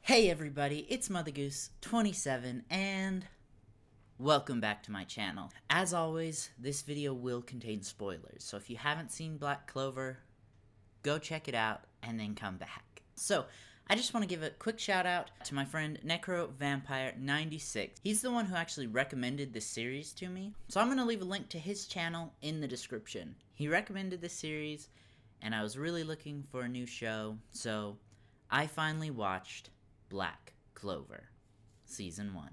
Hey everybody, it's Mother Goose 27 and welcome back to my channel. As always, this video will contain spoilers, so if you haven't seen Black Clover, go check it out and then come back. So, I just want to give a quick shout out to my friend Necro Vampire 96. He's the one who actually recommended this series to me, so I'm going to leave a link to his channel in the description. He recommended this series and I was really looking for a new show, so I finally watched Black Clover, Season 1.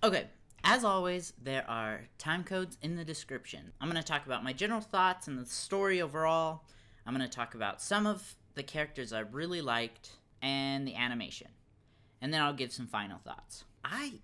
Okay, as always, there are time codes in the description. I'm going to talk about my general thoughts and the story overall. I'm going to talk about some of the characters I really liked and the animation. And then I'll give some final thoughts. I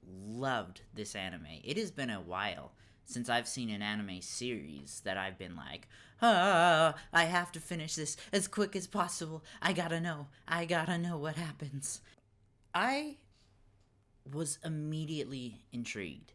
loved this anime. It has been a while since I've seen an anime series that I've been like, I have to finish this as quick as possible. I gotta know what happens. I was immediately intrigued.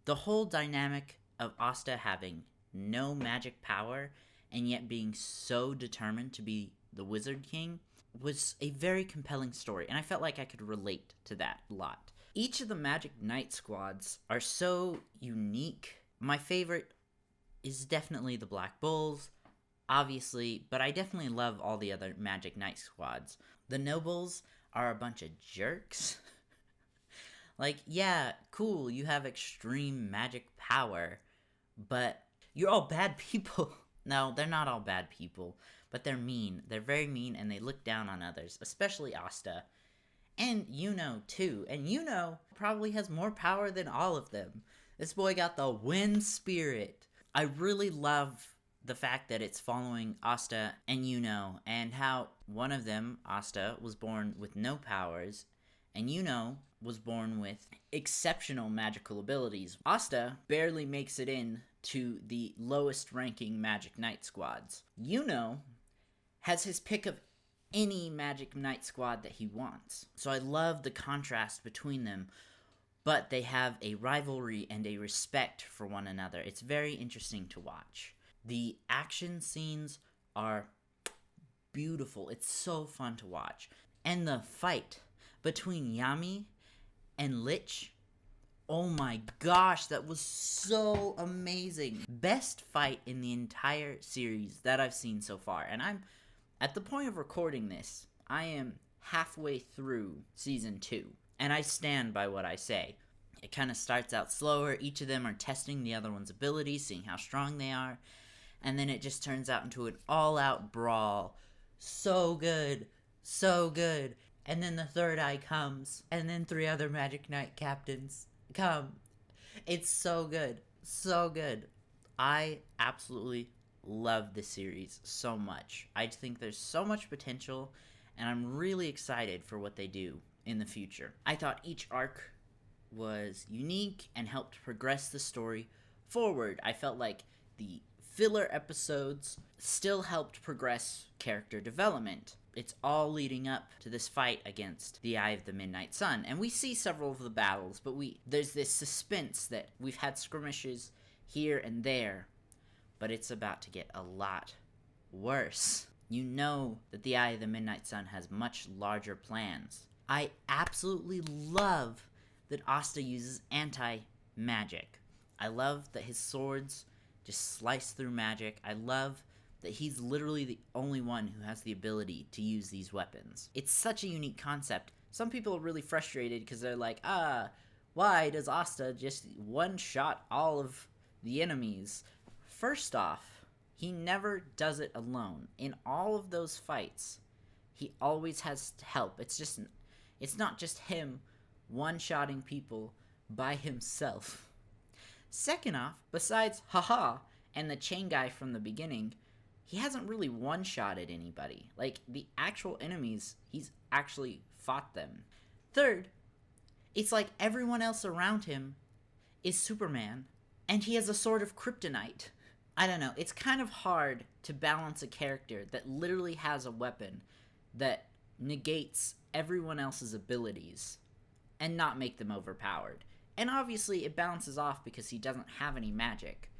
The whole dynamic of Asta having no magic power and yet being so determined to be the Wizard King was a very compelling story, and I felt like I could relate to that a lot. Each of the Magic Knight squads are so unique. My favorite is definitely the Black Bulls, obviously, but I definitely love all the other Magic Knight squads. The Nobles are a bunch of jerks. Like, yeah, cool, you have extreme magic power, but you're all bad people. No, they're not all bad people, but they're mean. They're very mean, and they look down on others, especially Asta. And Yuno, too. And Yuno probably has more power than all of them. This boy got the wind spirit. I really love the fact that it's following Asta and Yuno, and how one of them, Asta, was born with no powers, and Yuno was born with exceptional magical abilities. Asta barely makes it in to the lowest ranking Magic Knight squads. Yuno has his pick of any Magic Knight squad that he wants. So I love the contrast between them, but they have a rivalry and a respect for one another. It's very interesting to watch. The action scenes are beautiful. It's so fun to watch. And the fight between Yami and Lich, oh my gosh, that was so amazing. Best fight in the entire series that I've seen so far. And I'm, at the point of recording this, I am halfway through Season 2. And I stand by what I say. It kind of starts out slower. Each of them are testing the other one's abilities, seeing how strong they are. And then it just turns out into an all-out brawl. So good. So good. And then the third eye comes, and then 3 other Magic Knight captains come. It's so good. So good. I absolutely love this series so much. I think there's so much potential, and I'm really excited for what they do in the future. I thought each arc was unique and helped progress the story forward. I felt like the filler episodes still helped progress character development. It's all leading up to this fight against the Eye of the Midnight Sun. And we see several of the battles, but there's this suspense that we've had skirmishes here and there, but it's about to get a lot worse. You know that the Eye of the Midnight Sun has much larger plans. I absolutely love that Asta uses anti-magic. I love that his swords just slice through magic. I love that he's literally the only one who has the ability to use these weapons. It's such a unique concept. Some people are really frustrated because they're like, why does Asta just one-shot all of the enemies? First off, he never does it alone. In all of those fights, he always has help. It's just It's not just him one-shotting people by himself. Second off, besides Haha and the chain guy from the beginning, he hasn't really one-shotted anybody. Like, the actual enemies, he's actually fought them. Third, it's like everyone else around him is Superman, and he has a sword of kryptonite. I don't know, it's kind of hard to balance a character that literally has a weapon that negates everyone else's abilities and not make them overpowered. And obviously it balances off because he doesn't have any magic.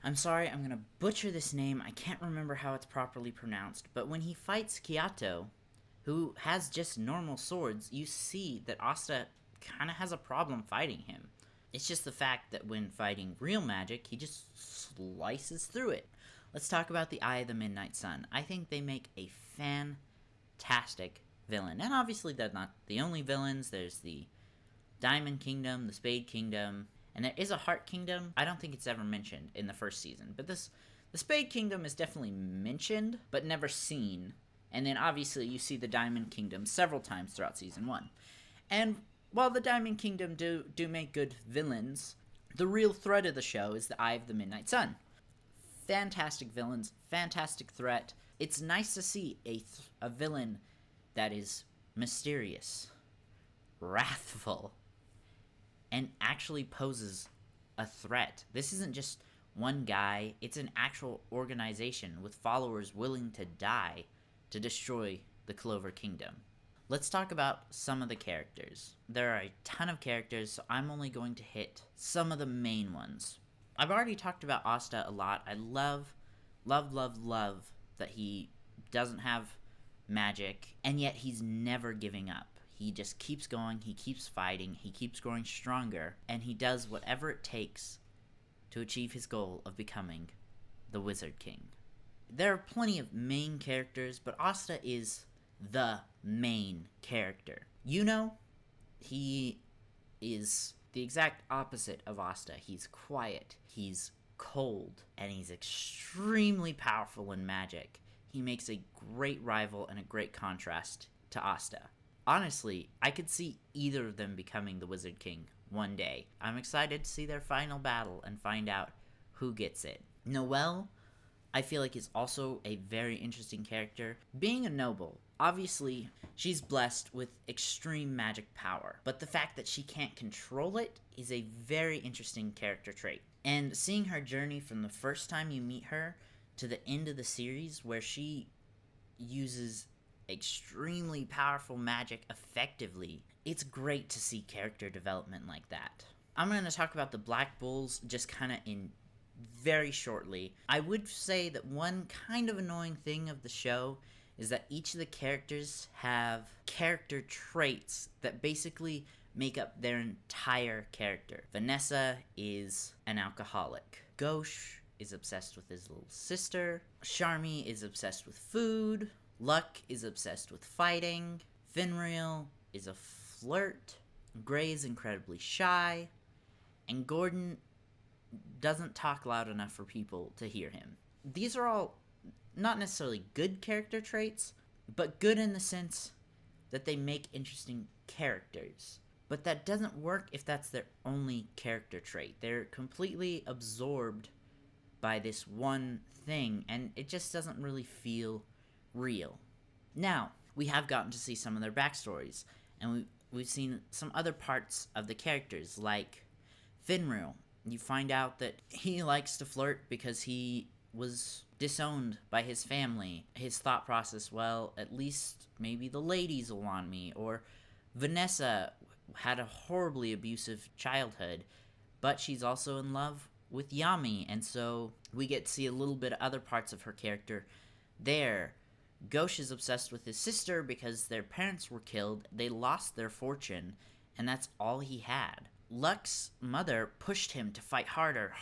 I'm sorry, I'm gonna butcher this name. I can't remember how it's properly pronounced, but when he fights Kyato, who has just normal swords, you see that Asta kind of has a problem fighting him. It's just the fact that when fighting real magic, he just slices through it. Let's talk about the Eye of the Midnight Sun. I think they make a fantastic villain. And obviously they're not the only villains. There's the Diamond Kingdom, the Spade Kingdom, and there is a Heart Kingdom. I don't think it's ever mentioned in the first season, but the Spade Kingdom is definitely mentioned, but never seen. And then obviously you see the Diamond Kingdom several times throughout Season 1. And while the Diamond Kingdom do make good villains, the real threat of the show is the Eye of the Midnight Sun. Fantastic villains, fantastic threat. It's nice to see a villain that is mysterious, wrathful, and actually poses a threat. This isn't just one guy, it's an actual organization with followers willing to die to destroy the Clover Kingdom. Let's talk about some of the characters. There are a ton of characters, so I'm only going to hit some of the main ones. I've already talked about Asta a lot. I love that he doesn't have magic, and yet he's never giving up. He just keeps going, he keeps fighting, he keeps growing stronger, and he does whatever it takes to achieve his goal of becoming the Wizard King. There are plenty of main characters, but Asta is the main character. He is the exact opposite of Asta. He's quiet, he's cold, and he's extremely powerful in magic. He makes a great rival and a great contrast to Asta. Honestly, I could see either of them becoming the Wizard King one day. I'm excited to see their final battle and find out who gets it. Noelle, I feel like, is also a very interesting character. Being a noble, obviously, she's blessed with extreme magic power, but the fact that she can't control it is a very interesting character trait. And seeing her journey from the first time you meet her to the end of the series, where she uses extremely powerful magic effectively, it's great to see character development like that. I'm going to talk about the Black Bulls just kind of in very shortly. I would say that one kind of annoying thing of the show is that each of the characters have character traits that basically make up their entire character. Vanessa is an alcoholic. Gauche is obsessed with his little sister. Charmy is obsessed with food. Luck is obsessed with fighting. Finreal is a flirt. Gray is incredibly shy. And Gordon doesn't talk loud enough for people to hear him. These are all not necessarily good character traits, but good in the sense that they make interesting characters. But that doesn't work if that's their only character trait. They're completely absorbed by this one thing, and it just doesn't really feel real. Now, we have gotten to see some of their backstories, and we've seen some other parts of the characters, like Finreal. You find out that he likes to flirt because he was disowned by his family. His thought process, well, at least maybe the ladies will want me. Or Vanessa had a horribly abusive childhood, but she's also in love with Yami, and so we get to see a little bit of other parts of her character there. Gauche is obsessed with his sister because their parents were killed, they lost their fortune, and that's all he had. Luck's mother pushed him to fight harder,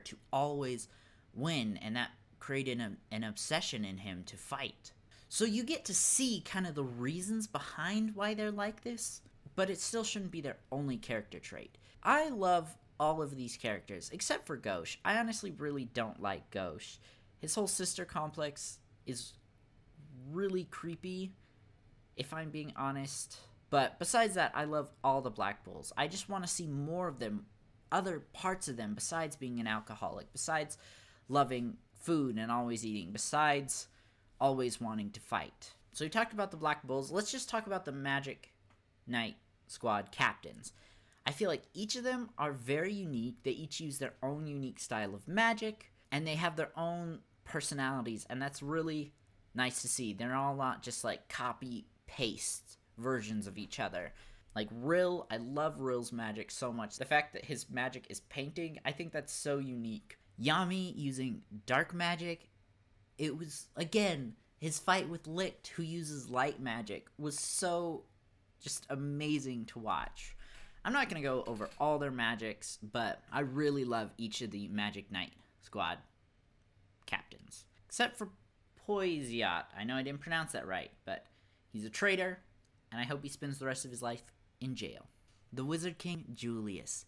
to always win, and that created an obsession in him to fight. So you get to see kind of the reasons behind why they're like this, but it still shouldn't be their only character trait. I love all of these characters, except for Gauche. I honestly really don't like Gauche. His whole sister complex is really creepy, if I'm being honest. But besides that, I love all the Black Bulls. I just want to see more of them, other parts of them, besides being an alcoholic, besides loving food and always eating, besides always wanting to fight. So we talked about the Black Bulls. Let's just talk about the Magic Knight Squad captains. I feel like each of them are very unique. They each use their own unique style of magic, and they have their own personalities, and that's really nice to see. They're all not just like copy-paste versions of each other. Like Rill, I love Rill's magic so much. The fact that his magic is painting, I think that's so unique. Yami using dark magic, it was, again, his fight with Licht, who uses light magic, was so just amazing to watch. I'm not going to go over all their magics, but I really love each of the Magic Knight Squad captains. Except for Poisiat. I know I didn't pronounce that right, but he's a traitor, and I hope he spends the rest of his life in jail. The Wizard King Julius.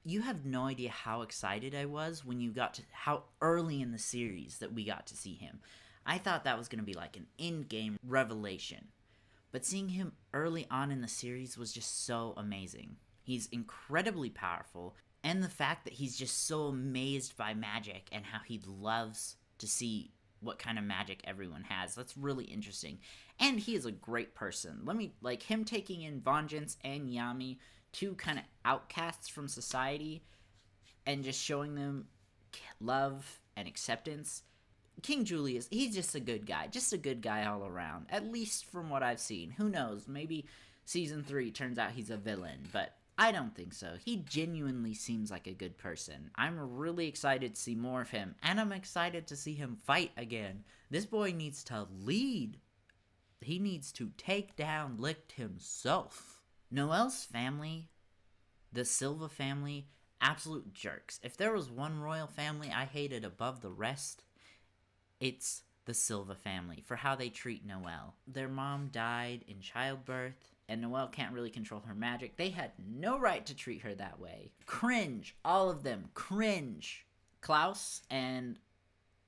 You have no idea how excited I was when you got to, how early in the series that we got to see him. I thought that was going to be like an in-game revelation. But seeing him early on in the series was just so amazing. He's incredibly powerful, and the fact that he's just so amazed by magic and how he loves to see what kind of magic everyone has. That's really interesting. And he is a great person. Him taking in Vengeance and Yami, two kind of outcasts from society, and just showing them love and acceptance. King Julius, he's just a good guy all around, at least from what I've seen. Who knows, maybe season 3 turns out he's a villain, but I don't think so. He genuinely seems like a good person. I'm really excited to see more of him, and I'm excited to see him fight again. This boy needs to lead. He needs to take down Licht himself. Noelle's family, the Silva family, absolute jerks. If there was one royal family I hated above the rest, it's the Silva family, for how they treat Noelle. Their mom died in childbirth, and Noelle can't really control her magic. They had no right to treat her that way. Cringe. All of them. Cringe. Klaus and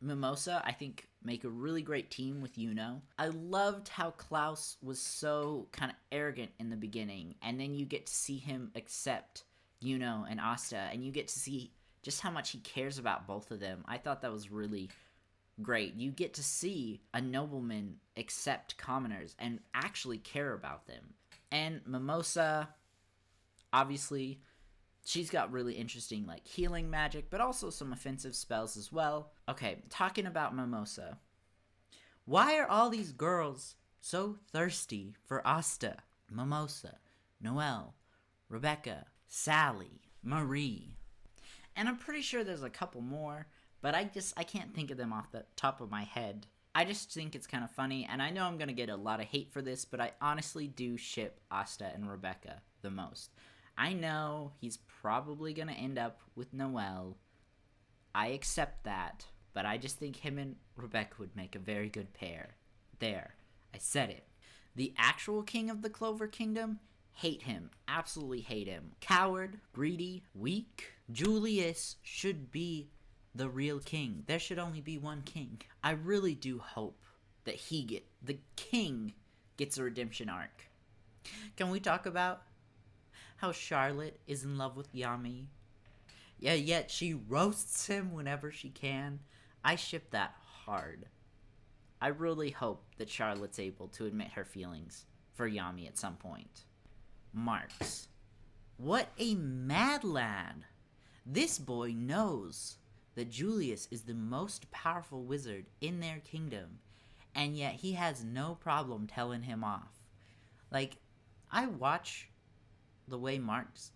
Mimosa, I think, make a really great team with Yuno. I loved how Klaus was so kind of arrogant in the beginning, and then you get to see him accept Yuno and Asta, and you get to see just how much he cares about both of them. I thought that was really great. You get to see a nobleman accept commoners and actually care about them. And Mimosa, obviously, she's got really interesting healing magic, but also some offensive spells as well. Okay, talking about Mimosa. Why are all these girls so thirsty for Asta? Mimosa, Noelle, Rebecca, Sally, Marie. And I'm pretty sure there's a couple more, but I can't think of them off the top of my head. I just think it's kind of funny, and I know I'm going to get a lot of hate for this, but I honestly do ship Asta and Rebecca the most. I know he's probably going to end up with Noelle. I accept that, but I just think him and Rebecca would make a very good pair. There, I said it. The actual king of the Clover Kingdom, hate him. Absolutely hate him. Coward, greedy, weak. Julius should be the real king. There should only be one king. I really do hope that the king gets a redemption arc. Can we talk about how Charlotte is in love with Yami? Yeah, yet she roasts him whenever she can. I ship that hard. I really hope that Charlotte's able to admit her feelings for Yami at some point. Marks. What a mad lad. This boy knows that Julius is the most powerful wizard in their kingdom, and yet he has no problem telling him off. I watch the way Marks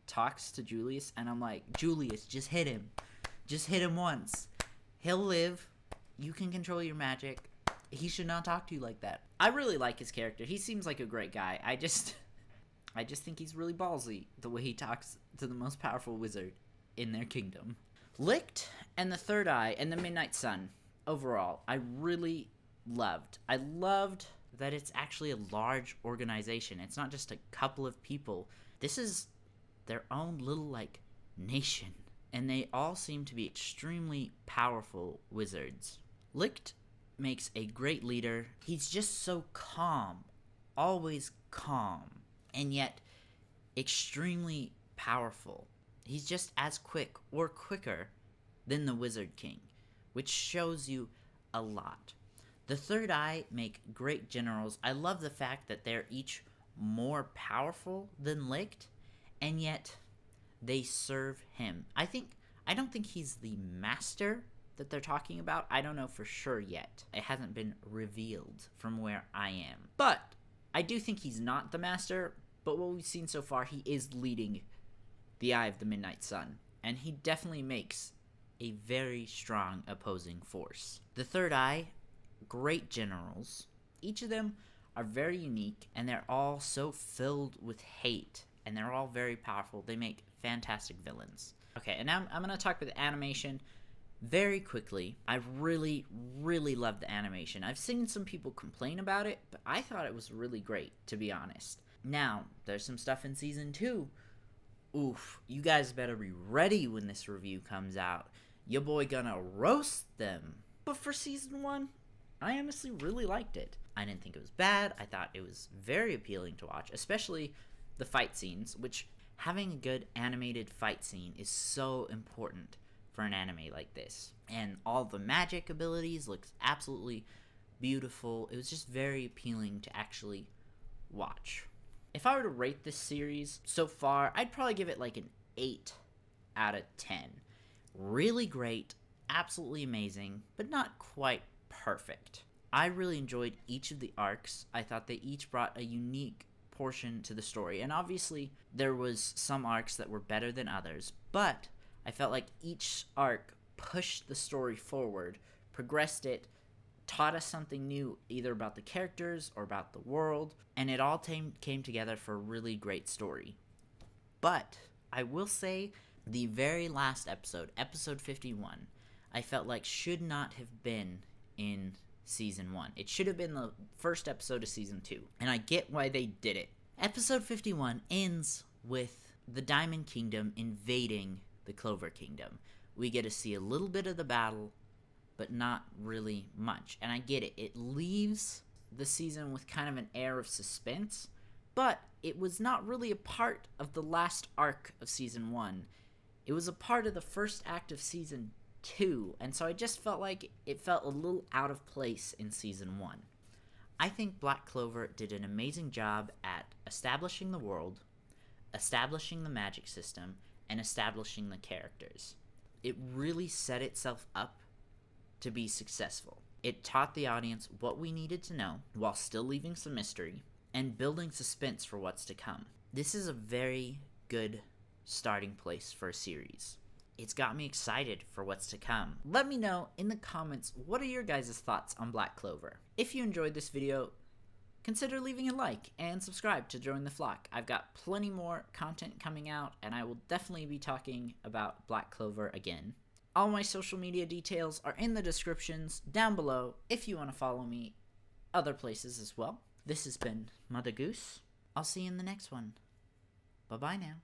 talks to Julius, and I'm like, Julius, just hit him. Just hit him once. He'll live. You can control your magic. He should not talk to you like that. I really like his character. He seems like a great guy. I just think he's really ballsy, the way he talks to the most powerful wizard in their kingdom. Licht and the Third Eye and the Midnight Sun, overall, I really loved. I loved that it's actually a large organization. It's not just a couple of people. This is their own little, nation. And they all seem to be extremely powerful wizards. Licht makes a great leader. He's just so calm, always calm, and yet extremely powerful. He's just as quick or quicker than the Wizard King, which shows you a lot. The Third Eye make great generals. I love the fact that they're each more powerful than Licht, and yet they serve him. I don't think he's the master that they're talking about. I don't know for sure yet. It hasn't been revealed from where I am. But I do think he's not the master, but what we've seen so far, he is leading the Eye of the Midnight Sun, and he definitely makes a very strong opposing force. The Third Eye, great generals. Each of them are very unique, and they're all so filled with hate, and they're all very powerful. They make fantastic villains. Okay, and now I'm going to talk about the animation very quickly. I really, really love the animation. I've seen some people complain about it, but I thought it was really great, to be honest. Now, there's some stuff in Season 2. Oof, you guys better be ready when this review comes out. Your boy gonna roast them. But for Season 1, I honestly really liked it. I didn't think it was bad. I thought it was very appealing to watch, especially the fight scenes, which having a good animated fight scene is so important for an anime like this. And all the magic abilities looks absolutely beautiful. It was just very appealing to actually watch. If I were to rate this series so far, I'd probably give it like an 8 out of 10. Really great, absolutely amazing, but not quite perfect. I really enjoyed each of the arcs. I thought they each brought a unique portion to the story, and obviously there was some arcs that were better than others, but I felt like each arc pushed the story forward, progressed it, taught us something new either about the characters or about the world, and it all came together for a really great story. But I will say the very last episode, episode 51, I felt like should not have been in Season 1. It should have been the first episode of Season 2, and I get why they did it. Episode 51 ends with the Diamond Kingdom invading the Clover Kingdom. We get to see a little bit of the battle, but not really much. And I get it. It leaves the season with kind of an air of suspense, but it was not really a part of the last arc of Season 1. It was a part of the first act of Season 2, and so I just felt like it felt a little out of place in Season 1. I think Black Clover did an amazing job at establishing the world, establishing the magic system, and establishing the characters. It really set itself up to be successful. It taught the audience what we needed to know while still leaving some mystery and building suspense for what's to come. This is a very good starting place for a series. It's got me excited for what's to come. Let me know in the comments, what are your guys' thoughts on Black Clover? If you enjoyed this video, consider leaving a like and subscribe to join the flock. I've got plenty more content coming out, and I will definitely be talking about Black Clover again. All my social media details are in the descriptions down below if you want to follow me other places as well. This has been Mother Goose. I'll see you in the next one. Bye-bye now.